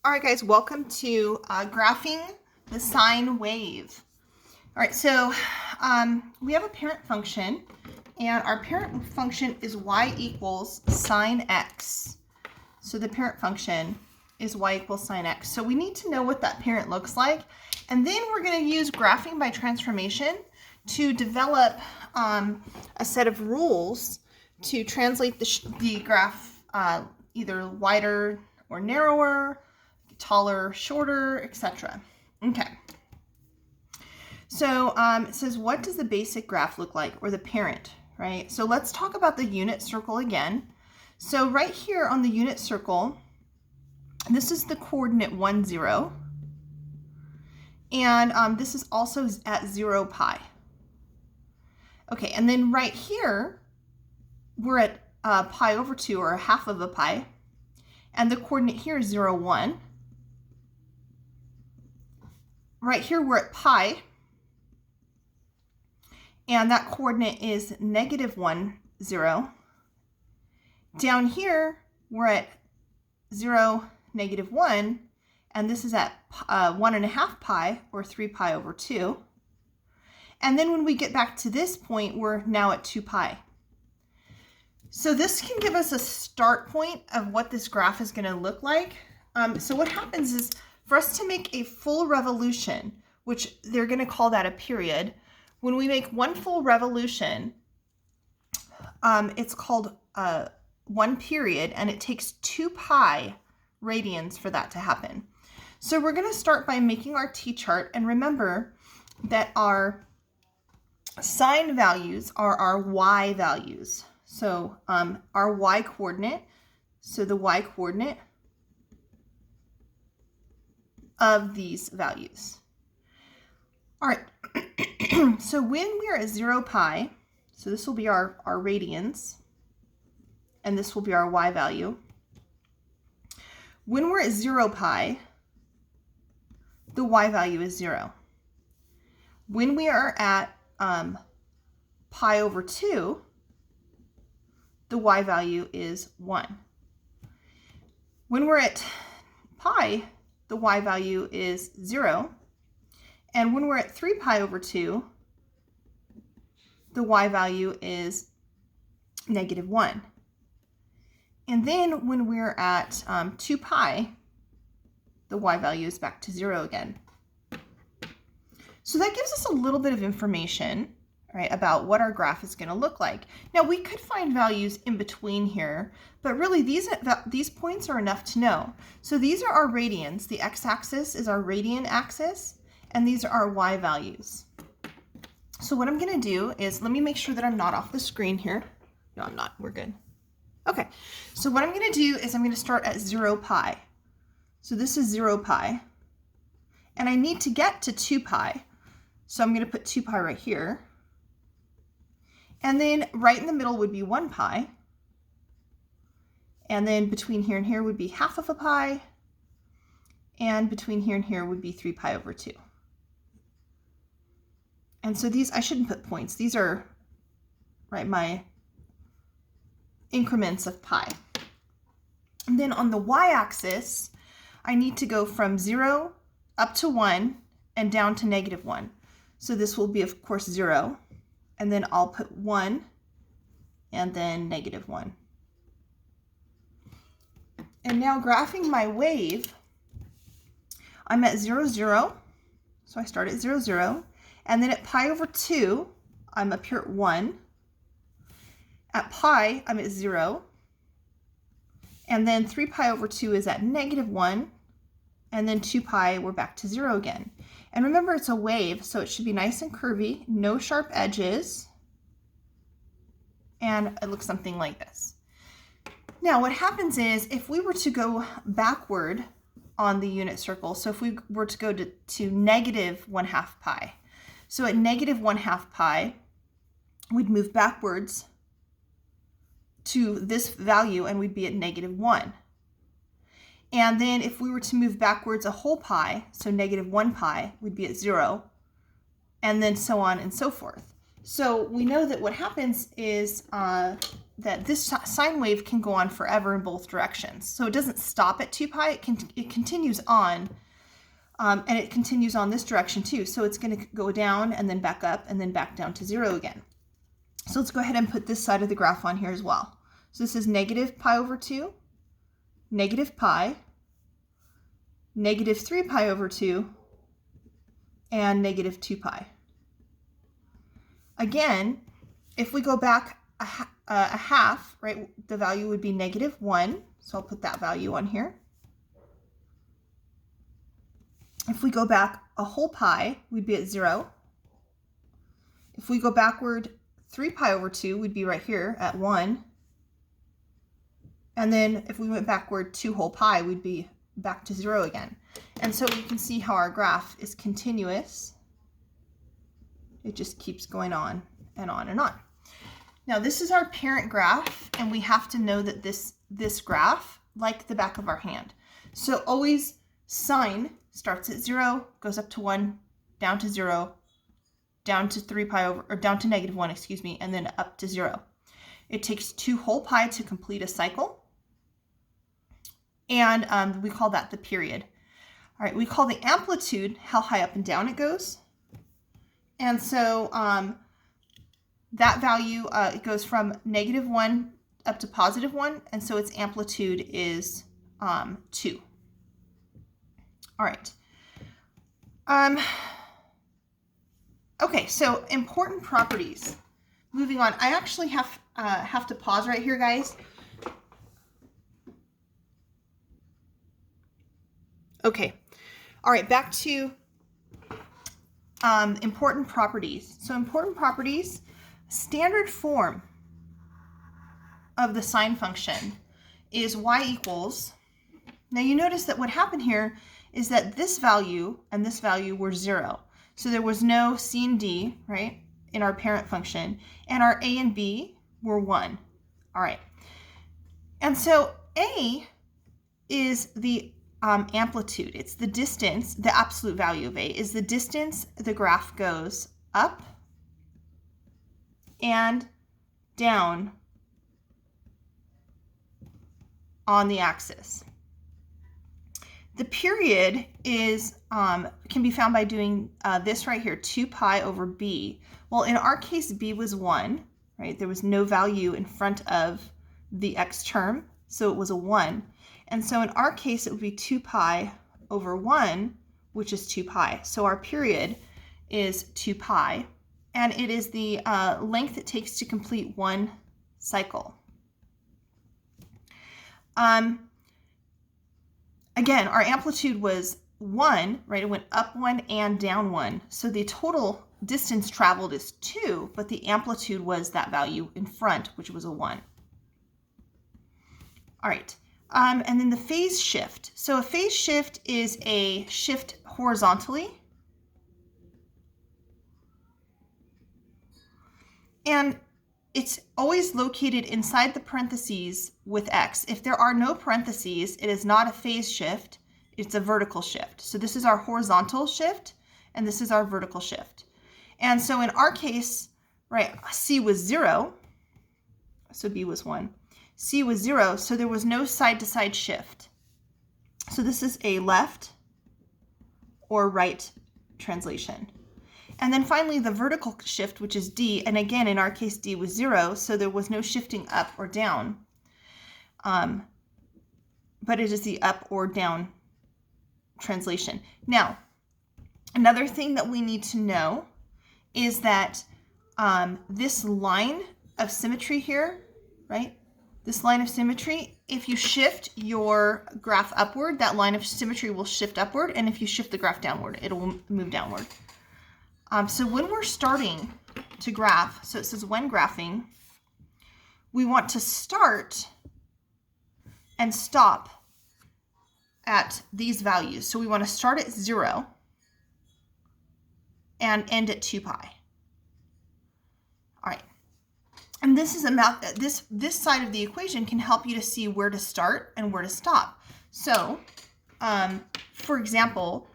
All right, guys, welcome to graphing the sine wave. All right, so we have a parent function, and our parent function is y equals sine x. So the parent function is y equals sine x. So we need to know what that parent looks like, and then we're going to use graphing by transformation to develop a set of rules to translate the graph either wider or narrower, taller, shorter, etc. Okay. So it says, what does the basic graph look like, or the parent, right? So let's talk about the unit circle again. So right here on the unit circle, this is the coordinate 1, 0. And this is also at 0 pi. Okay, and then right here, we're at pi over 2, or a half of a pi. And the coordinate here is 0, 1. Right here, we're at pi, and that coordinate is -1, 0. Down here, we're at 0, -1, and this is at 1.5 pi, or 3 pi over 2. And then when we get back to this point, we're now at 2 pi. So this can give us a start point of what this graph is going to look like. So what happens is, for us to make a full revolution, which they're going to call that a period, when we make one full revolution, it's called 1 period, and it takes 2 pi radians for that to happen. So we're going to start by making our t-chart, and remember that our sine values are our y values. So our y coordinate, so the y coordinate of these values. All right, so when we're at 0 pi, so this will be our radians, and this will be our y value. When we're at 0 pi, the y value is 0. When we are at pi over 2, the y value is 1. When we're at pi, the y value is 0. And when we're at 3 pi over 2, the y value is -1. And then when we're at 2 pi, the y value is back to 0 again. So that gives us a little bit of information, right, about what our graph is going to look like. Now we could find values in between here, but really these points are enough to know. So these are our radians. The x-axis is our radian axis, and these are our y values. So what I'm going to do is, let me make sure that I'm not off the screen here. No, I'm not. We're good. Okay, so what I'm going to do is I'm going to start at 0 pi. So this is 0 pi, and I need to get to 2 pi. So I'm going to put 2 pi right here. And then right in the middle would be 1 pi. And then between here and here would be half of a pi. And between here and here would be 3 pi over 2. And so these, I shouldn't put points. These are, right, my increments of pi. And then on the y-axis, I need to go from 0 up to 1 and down to -1. So this will be, of course, 0. And then I'll put 1 and then -1. And now graphing my wave, I'm at 0, 0. So I start at 0, 0. And then at pi over 2, I'm up here at 1. At pi, I'm at 0. And then 3 pi over 2 is at -1. And then 2 pi, we're back to 0 again. And remember, it's a wave, so it should be nice and curvy, no sharp edges. And it looks something like this. Now, what happens is, if we were to go backward on the unit circle, so if we were to go to -1/2 pi, so at -1/2 pi, we'd move backwards to this value, and we'd be at -1. And then if we were to move backwards a whole pi, so -1 pi, we'd be at 0, and then so on and so forth. So we know that what happens is that this sine wave can go on forever in both directions. So it doesn't stop at 2 pi, it continues on, and it continues on this direction too. So it's going to go down and then back up and then back down to 0 again. So let's go ahead and put this side of the graph on here as well. So this is negative pi over 2, negative pi, negative 3 pi over 2, and negative 2 pi. Again, if we go back a half, right, the value would be negative 1. So I'll put that value on here. If we go back a whole pi, we'd be at 0. If we go backward 3 pi over 2, we'd be right here at 1. And then if we went backward 2 whole pi, we'd be back to 0 again. And so you can see how our graph is continuous. It just keeps going on and on and on. Now this is our parent graph, and we have to know that this graph, like the back of our hand. So always sine starts at 0, goes up to 1, down to 0, down to 3 pi over, or down to negative 1, excuse me, and then up to 0. It takes 2 whole pi to complete a cycle, and we call that the period. All right, we call the amplitude how high up and down it goes, and so that value, it goes from negative 1 up to positive 1, and so its amplitude is 2. All right. Okay, so important properties. Moving on, I actually have to pause right here, guys. Okay, all right, back to important properties. So important properties, standard form of the sine function is y equals. Now you notice that what happened here is that this value and this value were 0. So there was no c and d, right, in our parent function, and our a and b were 1. All right. And so a is the amplitude. It's the distance, the absolute value of a is the distance the graph goes up and down on the axis. The period is can be found by doing this right here, 2 pi over b. Well, in our case, b was 1, right? There was no value in front of the x term, so it was a 1. And so in our case, it would be 2 pi over 1, which is 2 pi. So our period is 2 pi, and it is the length it takes to complete one cycle. Again, our amplitude was 1, right? It went up 1 and down 1. So the total distance traveled is 2, but the amplitude was that value in front, which was a 1. All right. And then the phase shift. So a phase shift is a shift horizontally. And it's always located inside the parentheses with x. If there are no parentheses, it is not a phase shift, it's a vertical shift. So this is our horizontal shift, and this is our vertical shift. And so in our case, right, c was 0, so b was 1. C was 0, so there was no side-to-side shift. So this is a left or right translation. And then finally the vertical shift, which is D, and again in our case D was 0, so there was no shifting up or down. But it is the up or down translation. Now, another thing that we need to know is that this line of symmetry here, right? This line of symmetry, if you shift your graph upward, that line of symmetry will shift upward, and if you shift the graph downward, it will move downward. So when we're starting to graph, so it says when graphing, we want to start and stop at these values. So we want to start at 0 and end at 2 pi. All right. And this is a math, this side of the equation can help you to see where to start and where to stop. So, for example,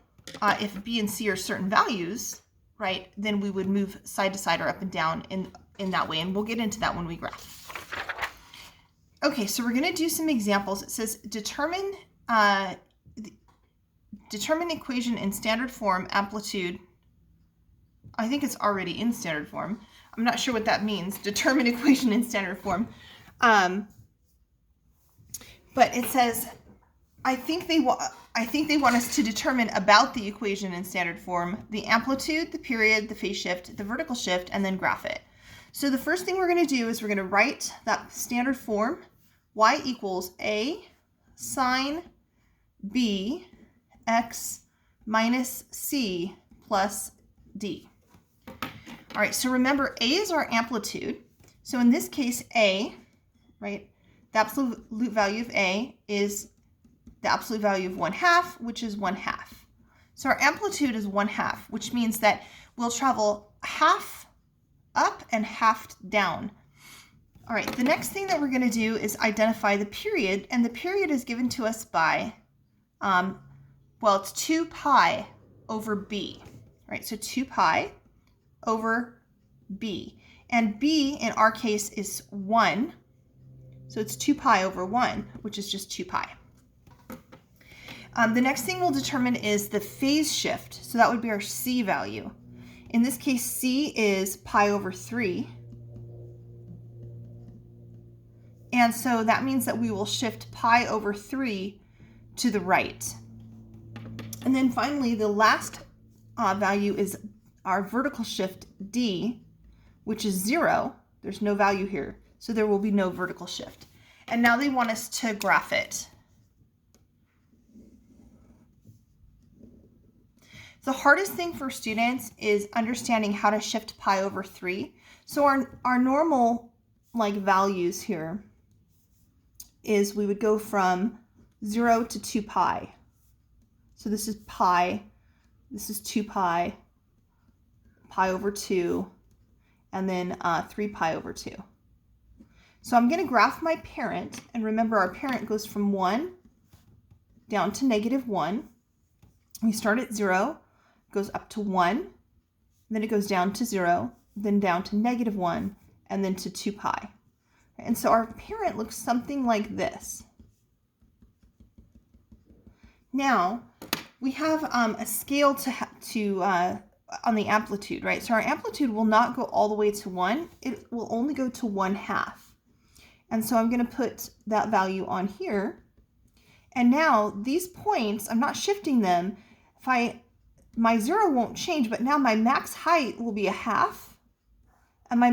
if B and C are certain values, right, then we would move side to side or up and down in that way. And we'll get into that when we graph. Okay, so we're going to do some examples. It says determine equation in standard form, amplitude. I think it's already in standard form. I'm not sure what that means. Determine equation in standard form. But it says, I think they want us to determine about the equation in standard form, the amplitude, the period, the phase shift, the vertical shift, and then graph it. So the first thing we're going to do is we're going to write that standard form. Y equals A sine B x minus C plus D. All right, so remember A is our amplitude. So in this case, A, right, the absolute value of A is the absolute value of 1/2, which is 1/2. So our amplitude is 1/2, which means that we'll travel half up and half down. All right, the next thing that we're going to do is identify the period, and the period is given to us by, well, it's 2 pi over b, right? So 2 pi over b, and b in our case is 1, so it's 2 pi over 1, which is just 2 pi. The next thing we'll determine is the phase shift, so that would be our c value. In this case, c is pi over 3. And so that means that we will shift pi over 3 to the right. And then finally, the last value is our vertical shift d, which is 0. There's no value here, so there will be no vertical shift. And now they want us to graph it. The hardest thing for students is understanding how to shift pi over 3. So our normal values here is we would go from 0 to 2 pi. So this is pi, this is 2 pi, pi over 2, and then 3 pi over 2. So I'm going to graph my parent, and remember our parent goes from 1 down to -1. We start at 0, goes up to 1, then it goes down to 0, then down to -1, and then to 2 pi. And so our parent looks something like this. Now, we have a scale on the amplitude, right? So our amplitude will not go all the way to 1. It will only go to 1/2. And so I'm going to put that value on here. And now these points, I'm not shifting them. My 0 won't change, but now my max height will be 1/2, and my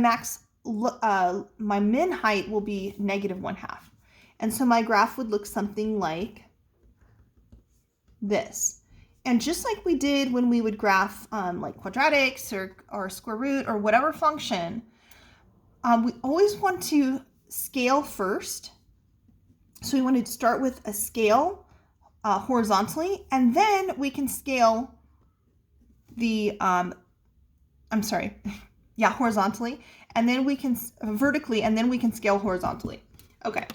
min height will be -1/2. And so my graph would look something like this. And just like we did when we would graph like quadratics or square root or whatever function, we always want to scale first. So we want to start with a scale horizontally, and then we can scale the, horizontally, and then we can vertically, and then we can scale horizontally. Okay.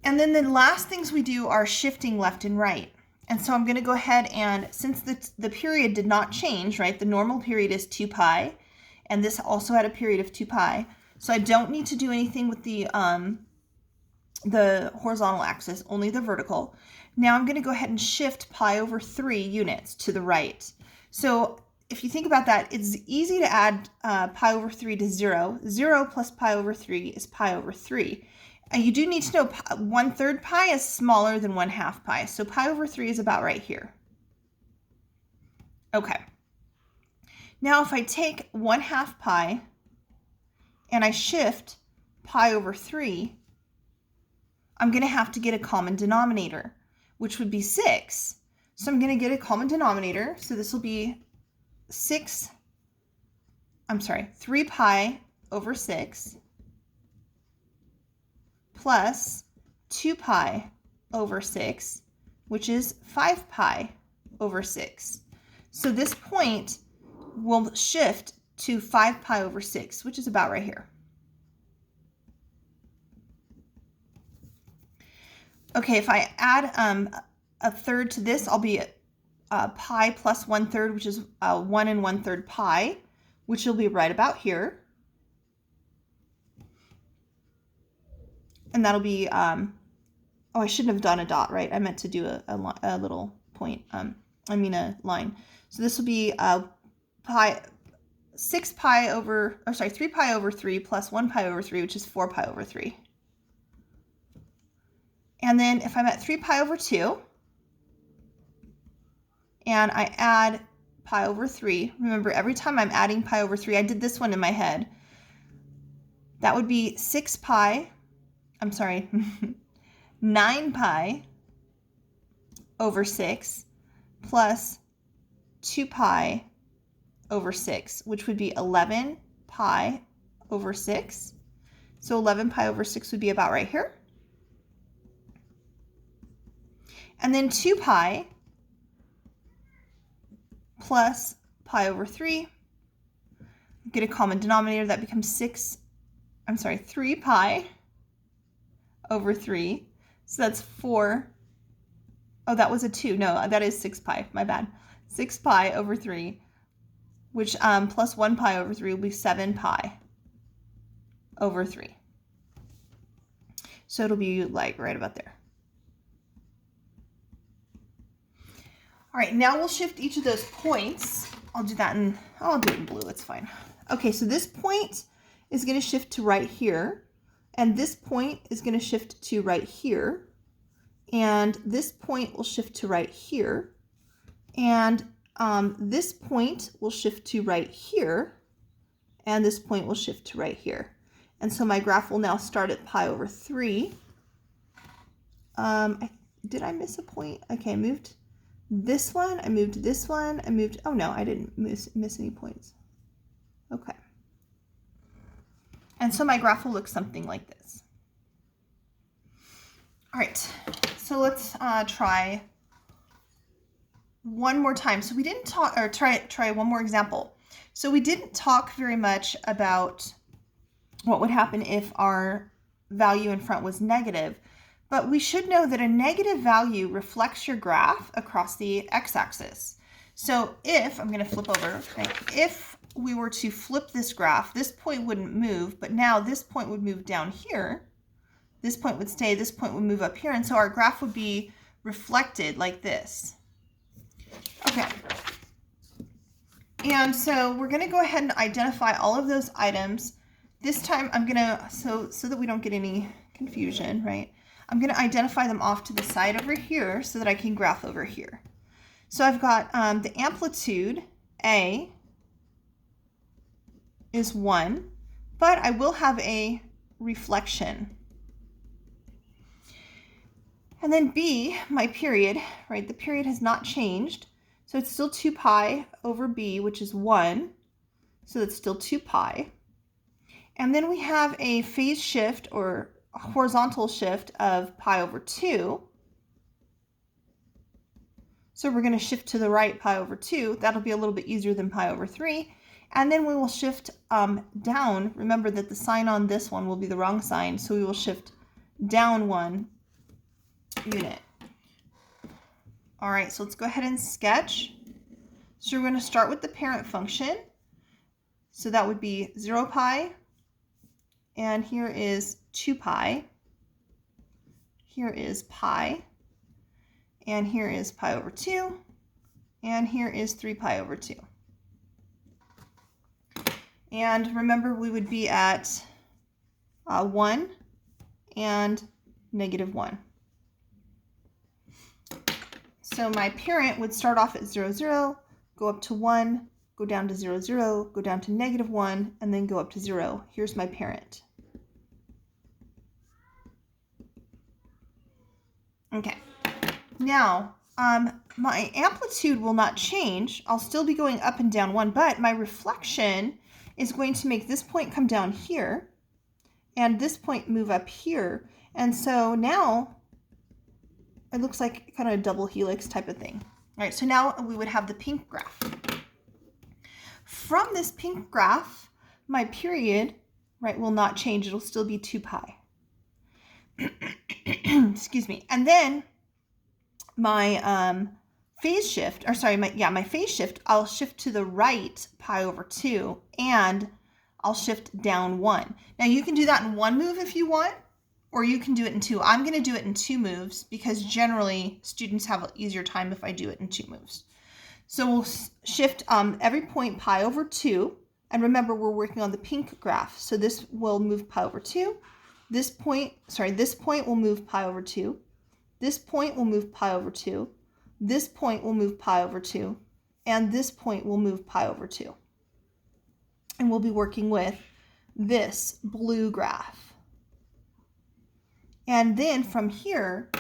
And then the last things we do are shifting left and right. And so I'm going to go ahead and, since the period did not change, right, the normal period is 2 pi, and this also had a period of 2 pi, so I don't need to do anything with the horizontal axis, only the vertical. Now I'm going to go ahead and shift pi over 3 units to the right. So if you think about that, it's easy to add pi over 3 to 0. 0 plus pi over 3 is pi over 3. And you do need to know 1/3 pi is smaller than 1/2 pi. So pi over 3 is about right here. Okay. Now if I take 1/2 pi and I shift pi over 3, I'm going to have to get a common denominator, which would be 6. So I'm going to get a common denominator. So this will be 3 pi over 6 plus 2 pi over 6, which is 5 pi over 6. So this point will shift to 5 pi over 6, which is about right here. Okay, if I add a third to this, I'll be pi plus 1/3, which is 1 1/3 pi, which will be right about here. And that'll be, oh, I shouldn't have done a dot, right? I meant to do a little point, a line. So this will be 3 pi over 3 plus 1 pi over 3, which is 4 pi over 3. And then if I'm at 3 pi over 2, and I add pi over 3, remember every time I'm adding pi over 3, I did this one in my head, that would be 9 pi over 6 plus 2 pi over 6, which would be 11 pi over 6. So 11 pi over 6 would be about right here. And then 2 pi plus pi over 3. Get a common denominator, that becomes 3 pi over 3. So that's 4. Oh, that was a 2. No, that is 6 pi. My bad. 6 pi over 3, which plus 1 pi over 3 will be 7 pi over 3. So it'll be like right about there. All right, now we'll shift each of those points. I'll do it in blue, it's fine. Okay, so this point is going to shift to right here, and this point is going to shift to right here, and this point will shift to right here, and this point will shift to right here, and this point will shift to right here. And so my graph will now start at pi over 3. Did I miss a point? Okay, I moved this one, I moved this one, oh no, I didn't miss any points. Okay. And so my graph will look something like this. All right, so let's try one more time. So we didn't talk, or try one more example. So we didn't talk very much about what would happen if our value in front was negative. But we should know that a negative value reflects your graph across the x-axis. So I'm going to flip over, okay, if we were to flip this graph, this point wouldn't move, but now this point would move down here. This point would stay, this point would move up here, and so our graph would be reflected like this. Okay. And so we're going to go ahead and identify all of those items. This time I'm going to, so that we don't get any confusion, right? I'm going to identify them off to the side over here so that I can graph over here. So I've got the amplitude, A, is 1, but I will have a reflection. And then B, my period, right? The period has not changed. So it's still 2 pi over B, which is 1. So that's still 2 pi. And then we have a phase shift or horizontal shift of pi over 2. So we're going to shift to the right pi over 2. That'll be a little bit easier than pi over 3. And then we will shift down. Remember that the sign on this one will be the wrong sign, so we will shift down 1 unit. All right, so let's go ahead and sketch. So we're going to start with the parent function. So that would be 0 pi, and here is 2 pi. Here is pi, and here is pi over 2, and here is 3 pi over 2. And remember, we would be at 1 and -1. So my parent would start off at 0, 0, go up to 1, go down to 0, 0, go down to -1, and then go up to 0. Here's my parent. Okay, now my amplitude will not change. I'll still be going up and down 1, but my reflection is going to make this point come down here and this point move up here. And so now it looks like kind of a double helix type of thing. All right, so now we would have the pink graph. From this pink graph, my period, right, will not change. It'll still be 2 pi. Excuse me. And then my phase shift, or sorry, my phase shift, I'll shift to the right pi over 2, and I'll shift down 1. Now you can do that in one move if you want, or you can do it in 2. I'm going to do it in 2 moves because generally students have an easier time if I do it in 2 moves. So we'll shift every point pi over 2. And remember, we're working on the pink graph. So this will move pi over 2. This point will move pi over 2. This point will move pi over 2. This point will move pi over 2. And this point will move pi over 2. And we'll be working with this blue graph. And then from here,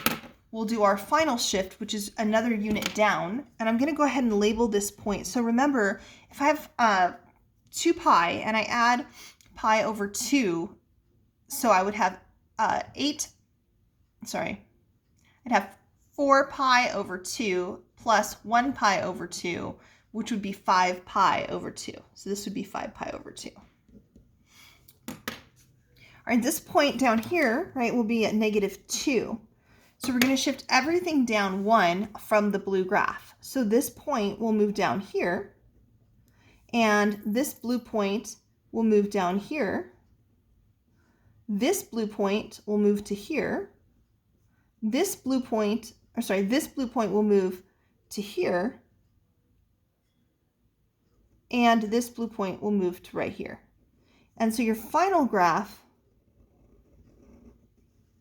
we'll do our final shift, which is another unit down. And I'm going to go ahead and label this point. So remember, if I have 2 pi and I add pi over 2, so I would have I'd have 4 pi over 2 plus 1 pi over 2, which would be 5 pi over 2. So this would be 5 pi over 2. All right, this point down here, right, will be at -2. So we're going to shift everything down 1 from the blue graph. So this point will move down here, and this blue point will move down here. This blue point will move to here. This blue point will move to here. And this blue point will move to right here. And so your final graph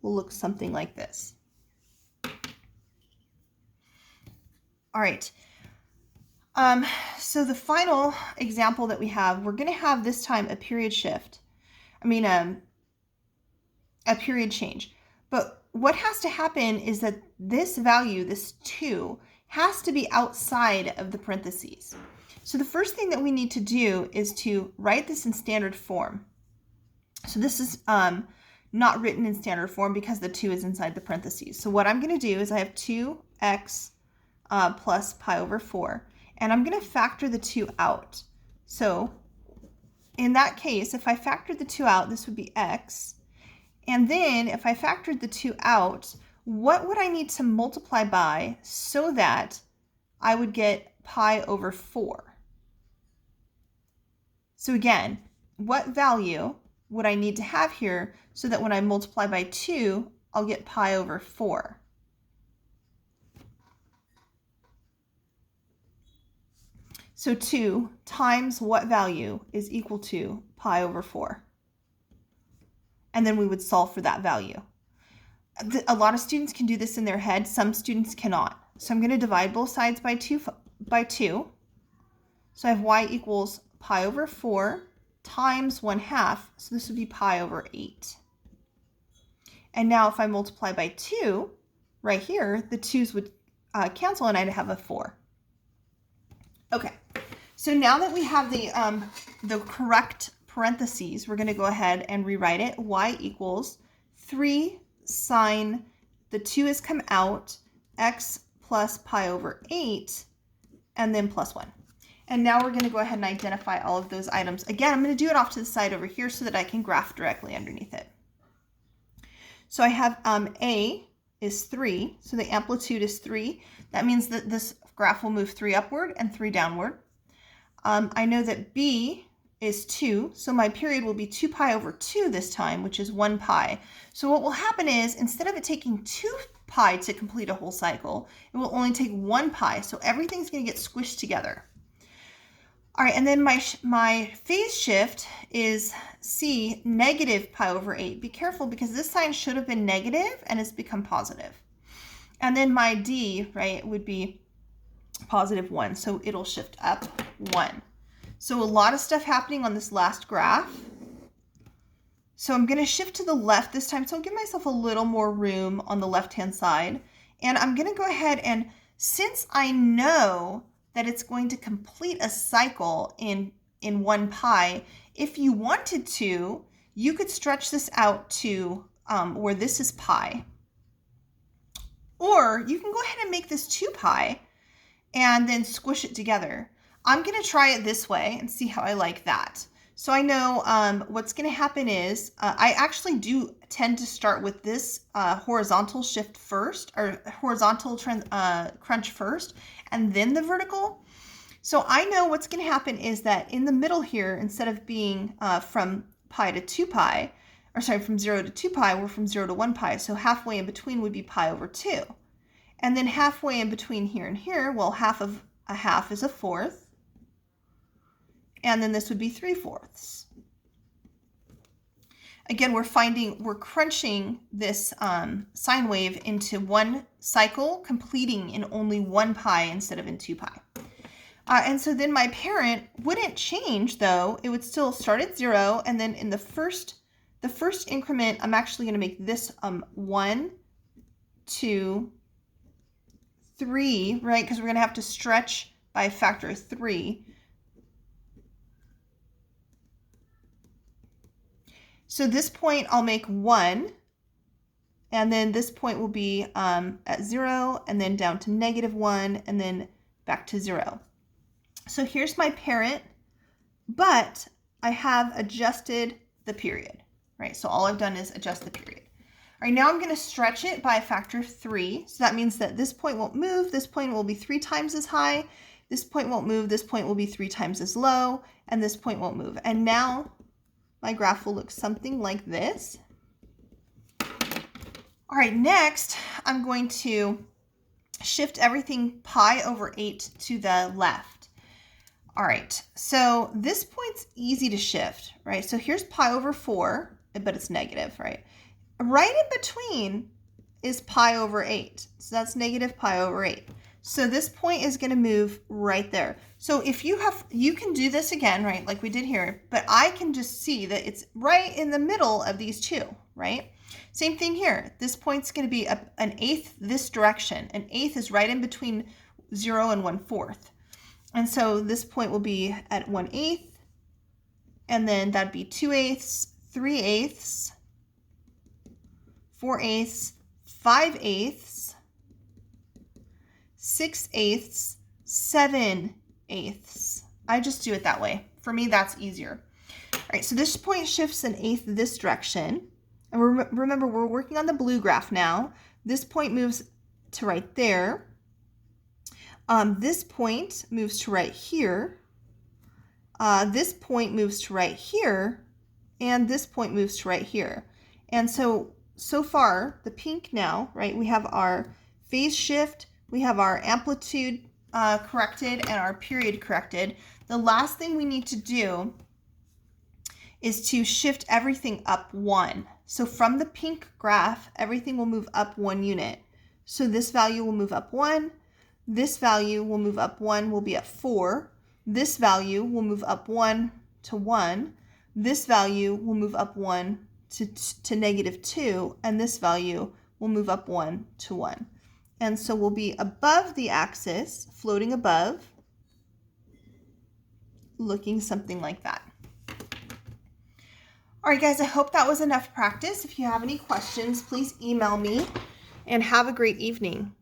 will look something like this. All right. So the final example that we have, we're going to have this time a period shift. A period change. But what has to happen is that this value, this 2, has to be outside of the parentheses. So the first thing that we need to do is to write this in standard form. So this is not written in standard form because the 2 is inside the parentheses. So what I'm going to do is I have 2x plus pi over 4, and I'm going to factor the 2 out. So in that case, if I factored the 2 out, this would be x. And then if I factored the 2 out, what would I need to multiply by so that I would get pi over 4? So again, what value would I need to have here so that when I multiply by 2, I'll get pi over 4? So 2 times what value is equal to pi over 4? And then we would solve for that value. A lot of students can do this in their head. Some students cannot. So I'm going to divide both sides by 2. So I have y equals pi over 4 times 1/2. So this would be pi over 8. And now if I multiply by 2, right here, the 2's would cancel and I'd have a 4. Okay, so now that we have the correct parentheses, we're going to go ahead and rewrite it. Y equals 3 sine, the 2 has come out, x plus pi over 8, and then plus 1. And now we're going to go ahead and identify all of those items. Again, I'm going to do it off to the side over here so that I can graph directly underneath it. So I have A is 3, so the amplitude is 3. That means that this graph will move 3 upward and 3 downward. I know that B is 2, so my period will be 2 pi over 2 this time, which is 1 pi. So what will happen is, instead of it taking 2 pi to complete a whole cycle, it will only take 1 pi, so everything's going to get squished together. All right, and then my phase shift is C, negative pi over 8. Be careful because this sign should have been negative and it's become positive. And then my D, right, would be positive 1, so it'll shift up 1. So a lot of stuff happening on this last graph. So I'm going to shift to the left this time, so I'll give myself a little more room on the left-hand side. And I'm going to go ahead and, since I know that it's going to complete a cycle in 1 pi, if you wanted to, you could stretch this out to where this is pi. Or you can go ahead and make this 2 pi and then squish it together. I'm going to try it this way and see how I like that. So I know what's going to happen is I actually do tend to start with this horizontal shift first, or horizontal crunch first, and then the vertical. So I know what's going to happen is that in the middle here, instead of being from pi to 2 pi, or sorry, from 0 to 2 pi, we're from 0 to 1 pi. So halfway in between would be pi over 2. And then halfway in between here and here, well, half of a half is a fourth. And then this would be 3/4. Again, we're crunching this sine wave into one cycle, completing in only 1 pi instead of in 2 pi. And so then my parent wouldn't change, though. It would still start at 0, and then in the first increment, I'm actually going to make this 1, 2, 3, right? Because we're going to have to stretch by a factor of 3. So this point I'll make 1, and then this point will be at 0, and then down to -1, and then back to 0. So here's my parent, but I have adjusted the period, right? So all I've done is adjust the period. All right, now I'm going to stretch it by a factor of 3. So that means that this point won't move. This point will be 3 times as high. This point won't move. This point will be 3 times as low, and this point won't move. And now my graph will look something like this. All right, next I'm going to shift everything pi over 8 to the left. All right, so this point's easy to shift, right? So here's pi over 4, but it's negative, right? Right in between is pi over 8. So that's negative pi over 8. So this point is going to move right there. So if you can do this again, right, like we did here, but I can just see that it's right in the middle of these two, right? Same thing here. This point's going to be an eighth this direction. An eighth is right in between 0 and 1/4. And so this point will be at 1/8, and then that'd be 2/8, 3/8, 4/8, 5/8, 6/8, 7/8. I just do it that way. For me, that's easier. All right, so this point shifts an eighth this direction. And remember, we're working on the blue graph now. This point moves to right there. This point moves to right here. This point moves to right here. And this point moves to right here. And so far, the pink now, right, we have our phase shift, we have our amplitude corrected, and our period corrected. The last thing we need to do is to shift everything up 1. So from the pink graph, everything will move up 1 unit. So this value will move up 1. This value will move up 1, will be at 4. This value will move up 1 to 1. This value will move up 1 to -2. And this value will move up 1 to 1. And so we'll be above the axis, floating above, looking something like that. All right, guys, I hope that was enough practice. If you have any questions, please email me, and have a great evening.